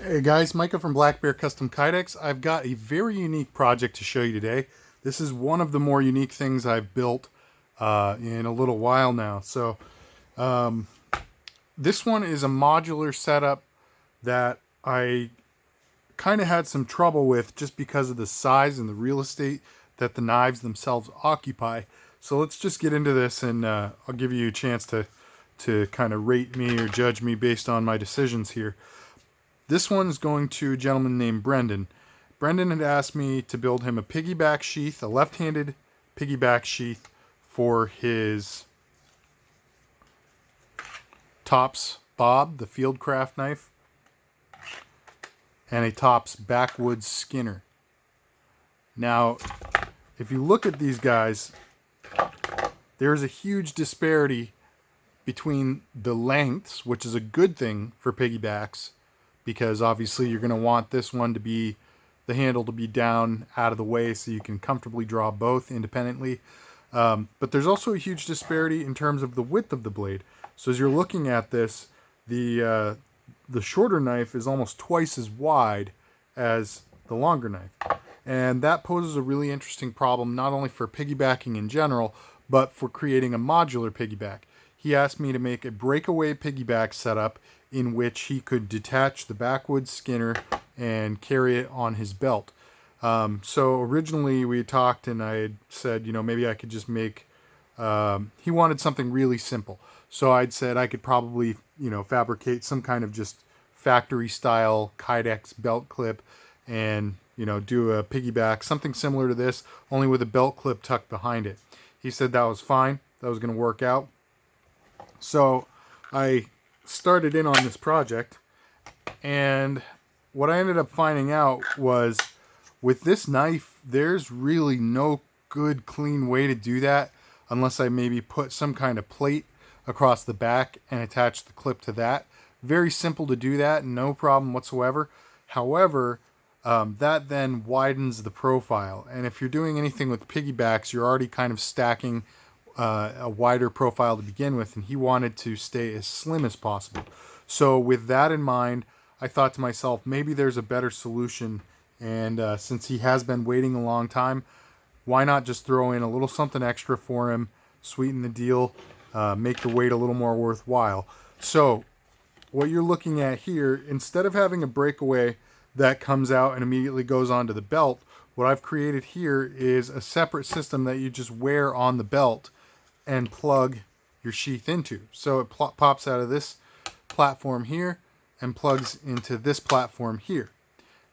Hey guys, Micah from blackbearcustomkydex. I've got a very unique project to show you today. This is one of the more unique things I've built in a little while now. This one is a modular setup that I kind of had some trouble with just because of the size and the real estate that the knives themselves occupy. So let's just get into this, and I'll give you a chance to kind of rate me or judge me based on my decisions here. This one's going to a gentleman named Brendan. Brendan had asked me to build him a piggyback sheath, a left-handed piggyback sheath for his Tops Bob, the Fieldcraft knife, and a Tops Backwoods Skinner. Now, if you look at these guys, there's a huge disparity between the lengths, which is a good thing for piggybacks, because obviously you're going to want this one to be, the handle to be down out of the way so you can comfortably draw both independently. But there's also a huge disparity in terms of the width of the blade. So as you're looking at this, the shorter knife is almost twice as wide as the longer knife. And that poses a really interesting problem, not only for piggybacking in general, but for creating a modular piggyback. He asked me to make a breakaway piggyback setup in which he could detach the Backwoods Skinner and carry it on his belt. So originally we had talked, and I had said, maybe I could just make, he wanted something really simple. So I'd said I could probably, fabricate some kind of just factory style Kydex belt clip and, do a piggyback, something similar to this, only with a belt clip tucked behind it. He said that was fine. That was going to work out. So I started in on this project, and what I ended up finding out was with this knife, there's really no good clean way to do that unless I maybe put some kind of plate across the back and attach the clip to that. Very simple to do that, no problem whatsoever. However, that then widens the profile, and if you're doing anything with piggybacks, you're already kind of stacking a wider profile to begin with, and he wanted to stay as slim as possible. So with that in mind, I thought to myself, maybe there's a better solution, and since he has been waiting a long time, why not just throw in a little something extra for him, sweeten the deal, make the wait a little more worthwhile. So what you're looking at here, instead of having a breakaway that comes out and immediately goes onto the belt, what I've created here is a separate system that you just wear on the belt and plug your sheath into. So it pops out of this platform here and plugs into this platform here.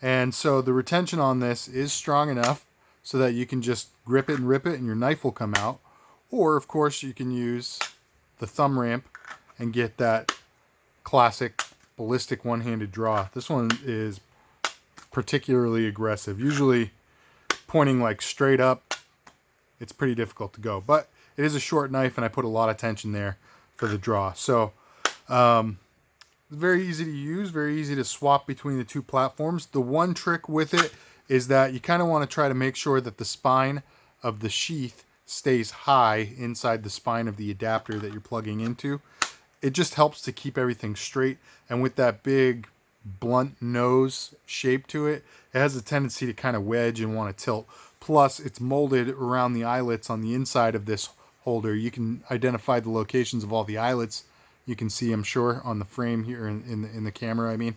And so the retention on this is strong enough so that you can just grip it and rip it and your knife will come out. Or of course you can use the thumb ramp and get that classic ballistic one-handed draw. This one is particularly aggressive. Usually pointing like straight up, it's pretty difficult to go, but it is a short knife and I put a lot of tension there for the draw. So very easy to use, very easy to swap between the two platforms. The one trick with it is that you kind of want to try to make sure that the spine of the sheath stays high inside the spine of the adapter that you're plugging into. It just helps to keep everything straight, and with that big blunt nose shape to it, it has a tendency to kind of wedge and want to tilt. Plus it's molded around the eyelets on the inside of this holder. You can identify the locations of all the eyelets. You can see, I'm sure, on the frame here in the camera, I mean.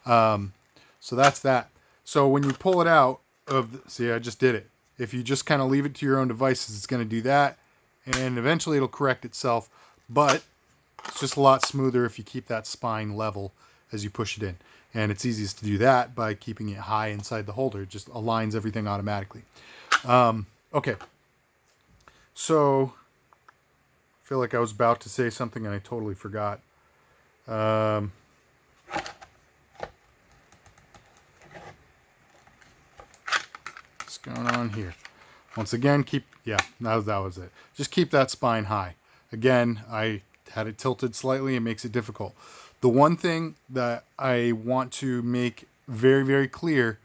So that's that. So when you pull it out of, see, I just did it. If you just kind of leave it to your own devices, it's going to do that, and eventually it'll correct itself, but it's just a lot smoother if you keep that spine level as you push it in. And it's easiest to do that by keeping it high inside the holder. It just aligns everything automatically. Okay. So I feel like I was about to say something and I totally forgot. What's going on here? Once again, that was it. Just keep that spine high. Again, I had it tilted slightly. It makes it difficult. The one thing that I want to make very, very clear,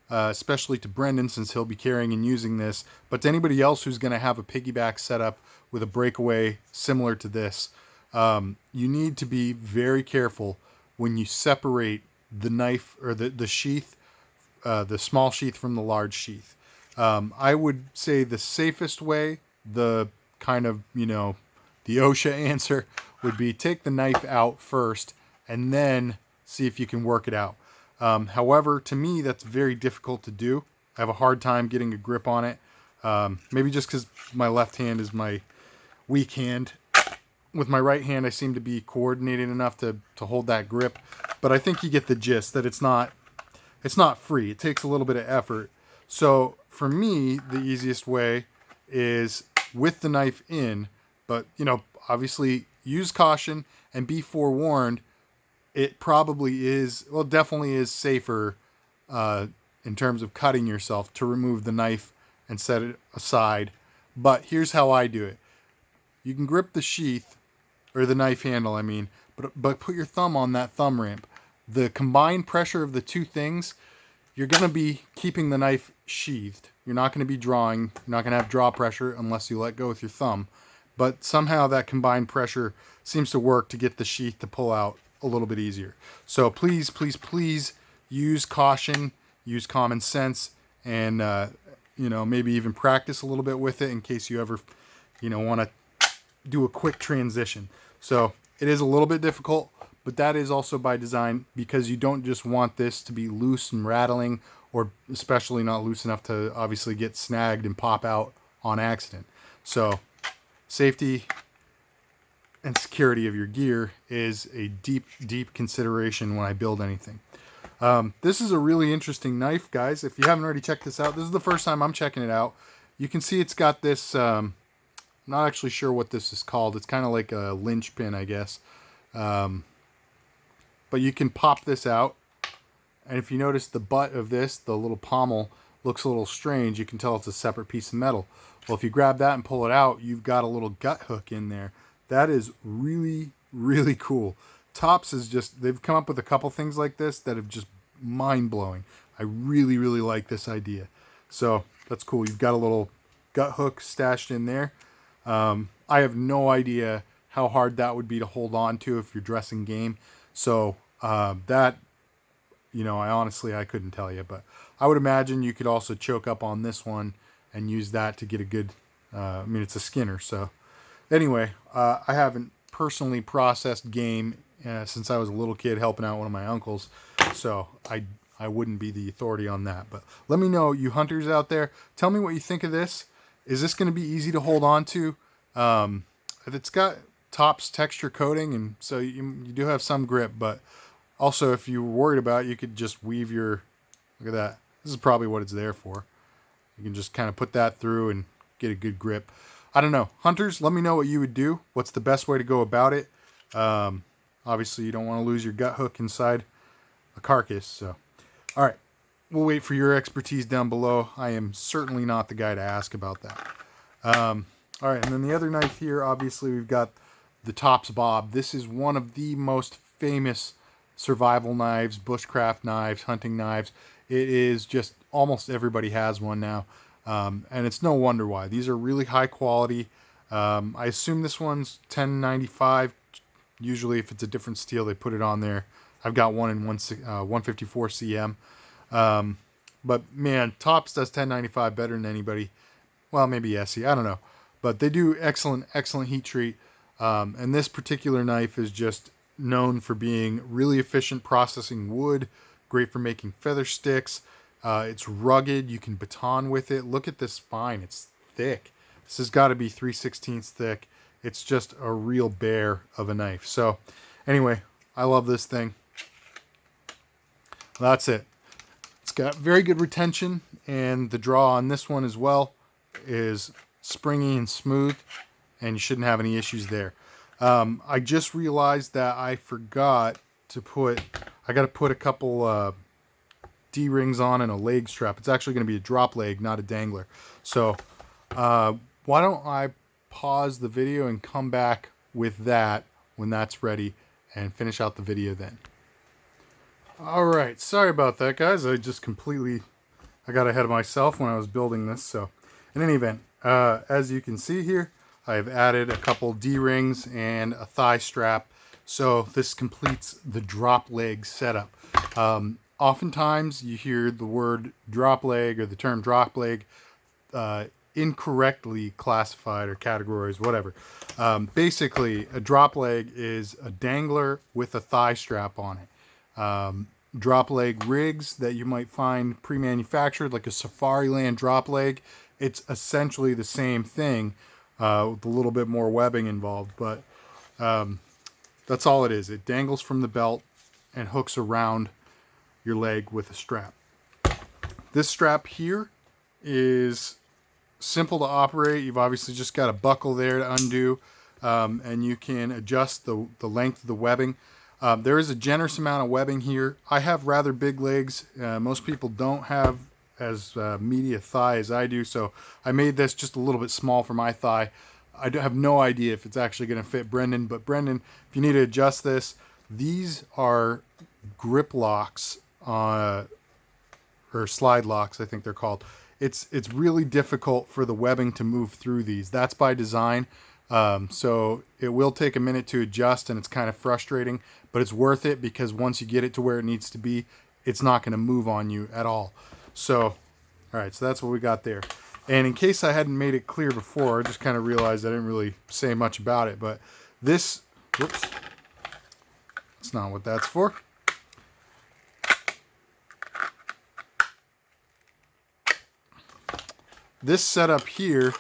especially to Brendan, since he'll be carrying and using this, but to anybody else who's going to have a piggyback setup with a breakaway similar to this, you need to be very careful when you separate the knife or the sheath, the small sheath from the large sheath. I would say the safest way, the kind of, the OSHA answer would be take the knife out first and then see if you can work it out. However, to me, that's very difficult to do. I have a hard time getting a grip on it. Maybe just because my left hand is my weak hand. With my right hand, I seem to be coordinated enough to hold that grip. But I think you get the gist that it's not free. It takes a little bit of effort. So for me, the easiest way is with the knife in, but obviously use caution and be forewarned. It probably is, well, definitely is safer in terms of cutting yourself to remove the knife and set it aside. But here's how I do it. You can grip the sheath, or the knife handle, I mean, but put your thumb on that thumb ramp. The combined pressure of the two things, you're going to be keeping the knife sheathed. You're not going to be drawing. You're not going to have draw pressure unless you let go with your thumb. But somehow that combined pressure seems to work to get the sheath to pull out a little bit easier. So please, please, please use caution, use common sense, and maybe even practice a little bit with it in case you ever want to do a quick transition. So it is a little bit difficult, but that is also by design, because you don't just want this to be loose and rattling, or especially not loose enough to obviously get snagged and pop out on accident. So safety and security of your gear is a deep, deep consideration when I build anything. This is a really interesting knife, guys. If you haven't already checked this out, this is the first time I'm checking it out. You can see it's got this, I'm not actually sure what this is called. It's kind of like a linchpin, I guess. But you can pop this out. And if you notice the butt of this, the little pommel, looks a little strange. You can tell it's a separate piece of metal. Well, if you grab that and pull it out, you've got a little gut hook in there. That is really, really cool. Tops is just, they've come up with a couple things like this that have just mind-blowing. I really, really like this idea. So that's cool. You've got a little gut hook stashed in there. I have no idea how hard that would be to hold on to if you're dressing game. So that, I couldn't tell you. But I would imagine you could also choke up on this one and use that to get a good, it's a Skinner. So anyway, I haven't personally processed game since I was a little kid helping out one of my uncles. So I wouldn't be the authority on that. But let me know, you hunters out there, tell me what you think of this. Is this going to be easy to hold on to? It's got Topps texture coating, and so you do have some grip, but also if you were worried about it, you could just weave your, look at that. This is probably what it's there for. You can just kind of put that through and get a good grip. I don't know. Hunters, let me know what you would do. What's the best way to go about it? Obviously, you don't want to lose your gut hook inside a carcass. So, all right. We'll wait for your expertise down below. I am certainly not the guy to ask about that. All right, and then the other knife here, obviously, we've got the Topps Bob. This is one of the most famous survival knives, bushcraft knives, hunting knives. It is just, almost everybody has one now. And it's no wonder why. These are really high quality. I assume this one's 1095. Usually, if it's a different steel, they put it on there. I've got one in 154 CM. But man, Topps does 1095 better than anybody. Well, maybe Essie, I don't know. But they do excellent heat treat. And this particular knife is just known for being really efficient processing wood, great for making feather sticks. It's rugged. You can baton with it. Look at this spine. It's thick. This has got to be 3/16 thick. It's just a real bear of a knife. So anyway, I love this thing. That's it. It's got very good retention, and the draw on this one as well is springy and smooth, and you shouldn't have any issues there. I just realized that I forgot to put, I got to put a couple D-rings on and a leg strap. It's actually going to be a drop leg, not a dangler. So why don't I pause the video and come back with that when that's ready and finish out the video then. All right, sorry about that, guys. I got ahead of myself when I was building this. So in any event, as you can see here, I've added a couple D-rings and a thigh strap. So this completes the drop leg setup. Oftentimes you hear the word drop leg or the term drop leg incorrectly classified or categorized, whatever. Basically, a drop leg is a dangler with a thigh strap on it. Drop leg rigs that you might find pre-manufactured, like a Safariland drop leg, it's essentially the same thing with a little bit more webbing involved, but that's all it is. It dangles from the belt and hooks around your leg with a strap. This strap here is simple to operate. You've obviously just got a buckle there to undo, and you can adjust the length of the webbing. There is a generous amount of webbing here. I have rather big legs. Most people don't have as meaty a thigh as I do, so I made this just a little bit small for my thigh. I have no idea if it's actually going to fit Brendan, but Brendan, if you need to adjust this, these are grip locks, or slide locks, I think they're called. It's really difficult for the webbing to move through these. That's by design. So it will take a minute to adjust, and it's kind of frustrating, but it's worth it because once you get it to where it needs to be, it's not going to move on you at all. So, all right, so that's what we got there. And in case I hadn't made it clear before, I just kind of realized I didn't really say much about it, but this, whoops, that's not what that's for. This setup here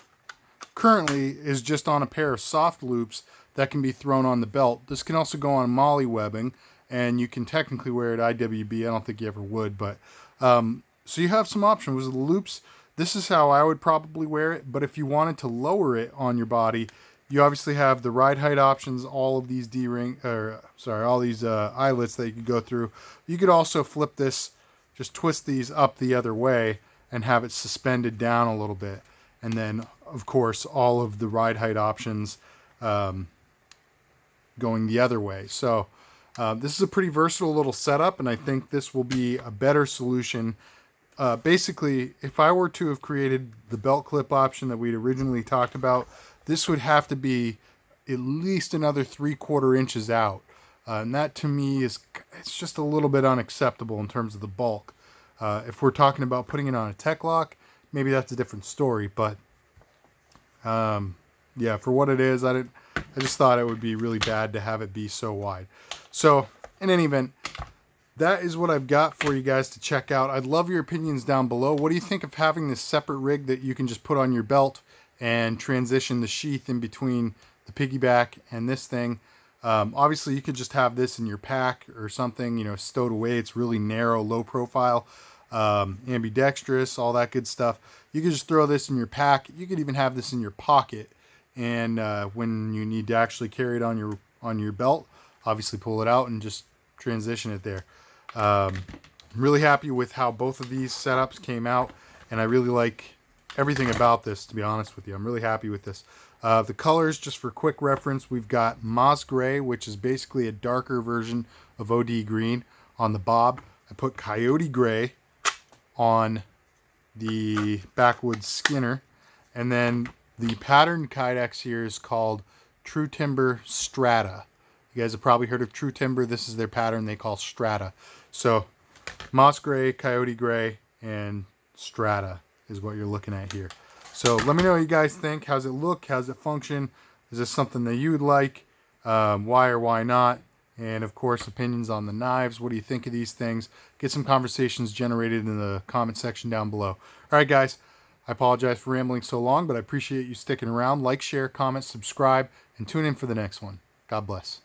currently is just on a pair of soft loops that can be thrown on the belt. This can also go on molly webbing, and you can technically wear it IWB. I don't think you ever would, but so you have some options with the loops. This is how I would probably wear it, but if you wanted to lower it on your body, you obviously have the ride height options, all of these all these eyelets that you could go through. You could also flip this, just twist these up the other way and have it suspended down a little bit. And then, of course, all of the ride height options going the other way. So this is a pretty versatile little setup, and I think this will be a better solution. Basically, if I were to have created the belt clip option that we'd originally talked about, this would have to be at least another 3/4 inches out. And that to me it's just a little bit unacceptable in terms of the bulk. If we're talking about putting it on a tech lock, maybe that's a different story. But yeah, for what it is, I just thought it would be really bad to have it be so wide. So in any event, that is what I've got for you guys to check out. I'd love your opinions down below. What do you think of having this separate rig that you can just put on your belt and transition the sheath in between the Piggyback and this thing? Obviously, you could just have this in your pack or something, stowed away. It's really narrow, low profile, ambidextrous, all that good stuff. You could just throw this in your pack. You could even have this in your pocket. And when you need to actually carry it on your belt, obviously pull it out and just transition it there. I'm really happy with how both of these setups came out, and I really like everything about this, to be honest with you. I'm really happy with this. The colors, just for quick reference, we've got Moss Gray, which is basically a darker version of OD Green on the bob. I put Coyote Gray on the Backwoods Skinner, and then the pattern kydex here is called True Timber Strata. You guys have probably heard of True Timber. This is their pattern they call Strata. So Moss Gray, Coyote Gray, and Strata is what you're looking at here. So let me know what you guys think. How's it look? How's it function? Is this something that you would like? Why or why not? And of course, opinions on the knives. What do you think of these things? Get some conversations generated in the comment section down below. All right, guys. I apologize for rambling so long, but I appreciate you sticking around. Like, share, comment, subscribe, and tune in for the next one. God bless.